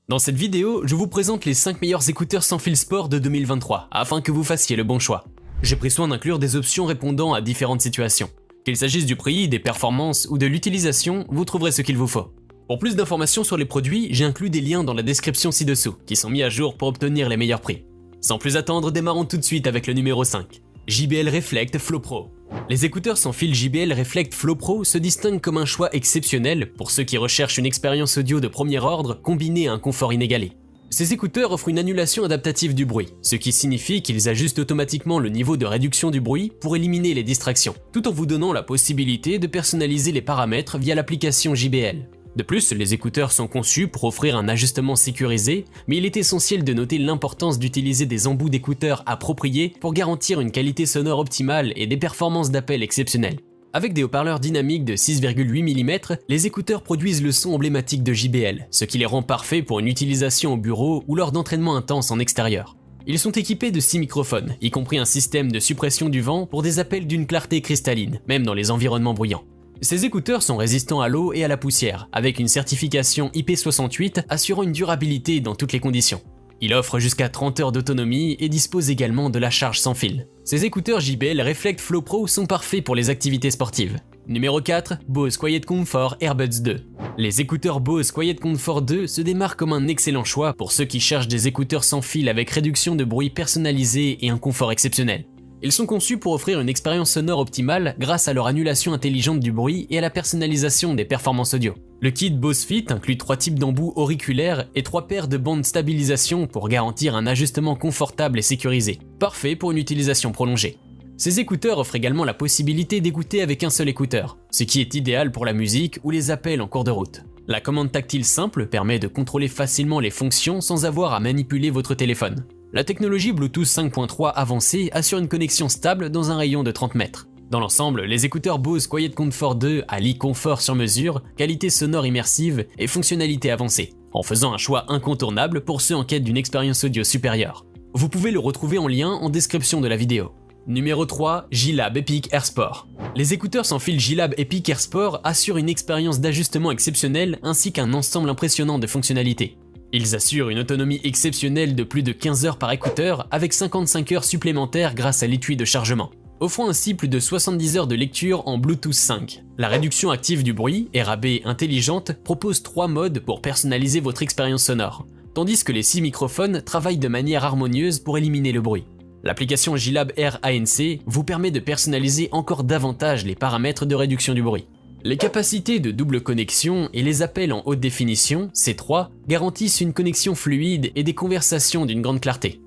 Dans cette vidéo, je vous présente les 5 meilleurs écouteurs sans fil sport de 2023, afin que vous fassiez le bon choix. J'ai pris soin d'inclure des options répondant à différentes situations. Qu'il s'agisse du prix, des performances ou de l'utilisation, vous trouverez ce qu'il vous faut. Pour plus d'informations sur les produits, j'ai inclus des liens dans la description ci-dessous, qui sont mis à jour pour obtenir les meilleurs prix. Sans plus attendre, démarrons tout de suite avec le numéro 5. JBL Reflect Flow Pro. Les écouteurs sans fil JBL Reflect Flow Pro se distinguent comme un choix exceptionnel pour ceux qui recherchent une expérience audio de premier ordre combinée à un confort inégalé. Ces écouteurs offrent une annulation adaptative du bruit, ce qui signifie qu'ils ajustent automatiquement le niveau de réduction du bruit pour éliminer les distractions, tout en vous donnant la possibilité de personnaliser les paramètres via l'application JBL. De plus, les écouteurs sont conçus pour offrir un ajustement sécurisé, mais il est essentiel de noter l'importance d'utiliser des embouts d'écouteurs appropriés pour garantir une qualité sonore optimale et des performances d'appel exceptionnelles. Avec des haut-parleurs dynamiques de 6,8 mm, les écouteurs produisent le son emblématique de JBL, ce qui les rend parfaits pour une utilisation au bureau ou lors d'entraînements intenses en extérieur. Ils sont équipés de 6 microphones, y compris un système de suppression du vent pour des appels d'une clarté cristalline, même dans les environnements bruyants. Ces écouteurs sont résistants à l'eau et à la poussière, avec une certification IP68 assurant une durabilité dans toutes les conditions. Il offre jusqu'à 30 heures d'autonomie et dispose également de la charge sans fil. Ces écouteurs JBL Reflect Flow Pro sont parfaits pour les activités sportives. Numéro 4, Bose Quiet Comfort Airbuds 2. Les écouteurs Bose Quiet Comfort 2 se démarquent comme un excellent choix pour ceux qui cherchent des écouteurs sans fil avec réduction de bruit personnalisée et un confort exceptionnel. Ils sont conçus pour offrir une expérience sonore optimale grâce à leur annulation intelligente du bruit et à la personnalisation des performances audio. Le kit Bose Fit inclut 3 types d'embouts auriculaires et 3 paires de bandes de stabilisation pour garantir un ajustement confortable et sécurisé, parfait pour une utilisation prolongée. Ces écouteurs offrent également la possibilité d'écouter avec un seul écouteur, ce qui est idéal pour la musique ou les appels en cours de route. La commande tactile simple permet de contrôler facilement les fonctions sans avoir à manipuler votre téléphone. La technologie Bluetooth 5.3 avancée assure une connexion stable dans un rayon de 30 mètres. Dans l'ensemble, les écouteurs Bose Quiet Comfort 2 allient confort sur mesure, qualité sonore immersive et fonctionnalité avancée, en faisant un choix incontournable pour ceux en quête d'une expérience audio supérieure. Vous pouvez le retrouver en lien en description de la vidéo. Numéro 3, JLab Epic AirSport. Les écouteurs sans fil JLab Epic AirSport assurent une expérience d'ajustement exceptionnelle ainsi qu'un ensemble impressionnant de fonctionnalités. Ils assurent une autonomie exceptionnelle de plus de 15 heures par écouteur avec 55 heures supplémentaires grâce à l'étui de chargement, offrant ainsi plus de 70 heures de lecture en Bluetooth 5. La réduction active du bruit, RAB intelligente, propose 3 modes pour personnaliser votre expérience sonore, tandis que les 6 microphones travaillent de manière harmonieuse pour éliminer le bruit. L'application JLab Air ANC vous permet de personnaliser encore davantage les paramètres de réduction du bruit. Les capacités de double connexion et les appels en haute définition, C3, garantissent une connexion fluide et des conversations d'une grande clarté.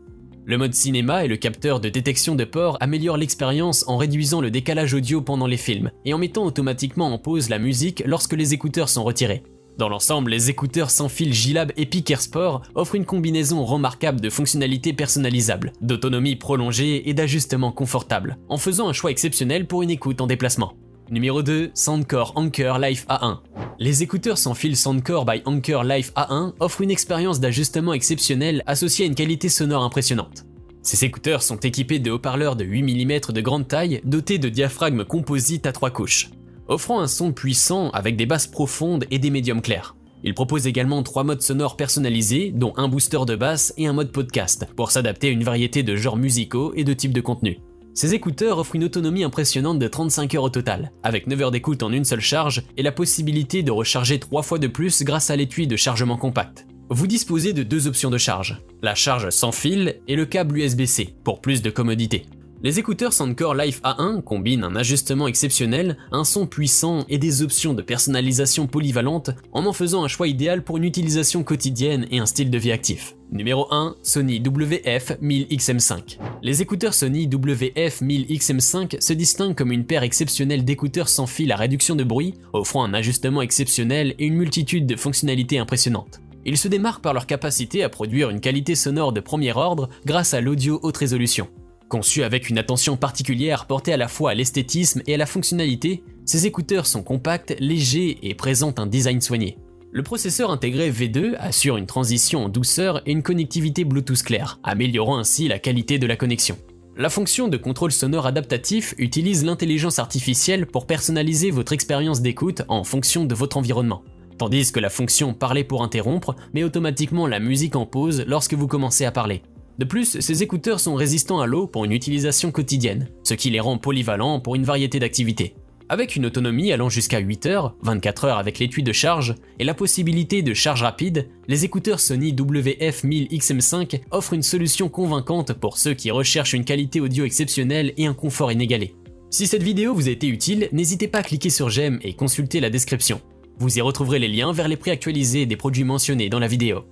Le mode cinéma et le capteur de détection de port améliorent l'expérience en réduisant le décalage audio pendant les films et en mettant automatiquement en pause la musique lorsque les écouteurs sont retirés. Dans l'ensemble, les écouteurs sans fil JLab Epic AirSport offrent une combinaison remarquable de fonctionnalités personnalisables, d'autonomie prolongée et d'ajustements confortables, en faisant un choix exceptionnel pour une écoute en déplacement. Numéro 2, Soundcore Anker Life A1. Les écouteurs sans fil Soundcore by Anker Life A1 offrent une expérience d'ajustement exceptionnelle associée à une qualité sonore impressionnante. Ces écouteurs sont équipés de haut-parleurs de 8 mm de grande taille dotés de diaphragmes composites à 3 couches, offrant un son puissant avec des basses profondes et des médiums clairs. Ils proposent également 3 modes sonores personnalisés, dont un booster de basse et un mode podcast, pour s'adapter à une variété de genres musicaux et de types de contenus. Ces écouteurs offrent une autonomie impressionnante de 35 heures au total, avec 9 heures d'écoute en une seule charge et la possibilité de recharger 3 fois de plus grâce à l'étui de chargement compact. Vous disposez de 2 options de charge, la charge sans fil et le câble USB-C, pour plus de commodité. Les écouteurs Soundcore Life A1 combinent un ajustement exceptionnel, un son puissant et des options de personnalisation polyvalentes en faisant un choix idéal pour une utilisation quotidienne et un style de vie actif. Numéro 1, Sony WF-1000XM5. Les écouteurs Sony WF-1000XM5 se distinguent comme une paire exceptionnelle d'écouteurs sans fil à réduction de bruit, offrant un ajustement exceptionnel et une multitude de fonctionnalités impressionnantes. Ils se démarquent par leur capacité à produire une qualité sonore de premier ordre grâce à l'audio haute résolution. Conçus avec une attention particulière portée à la fois à l'esthétisme et à la fonctionnalité, ces écouteurs sont compacts, légers et présentent un design soigné. Le processeur intégré V2 assure une transition en douceur et une connectivité Bluetooth claire, améliorant ainsi la qualité de la connexion. La fonction de contrôle sonore adaptatif utilise l'intelligence artificielle pour personnaliser votre expérience d'écoute en fonction de votre environnement. tandis que la fonction parler pour interrompre met automatiquement la musique en pause lorsque vous commencez à parler. De plus, ces écouteurs sont résistants à l'eau pour une utilisation quotidienne, ce qui les rend polyvalents pour une variété d'activités. Avec une autonomie allant jusqu'à 8 heures, 24 heures avec l'étui de charge, et la possibilité de charge rapide, les écouteurs Sony WF-1000XM5 offrent une solution convaincante pour ceux qui recherchent une qualité audio exceptionnelle et un confort inégalé. Si cette vidéo vous a été utile, n'hésitez pas à cliquer sur j'aime et consulter la description. Vous y retrouverez les liens vers les prix actualisés des produits mentionnés dans la vidéo.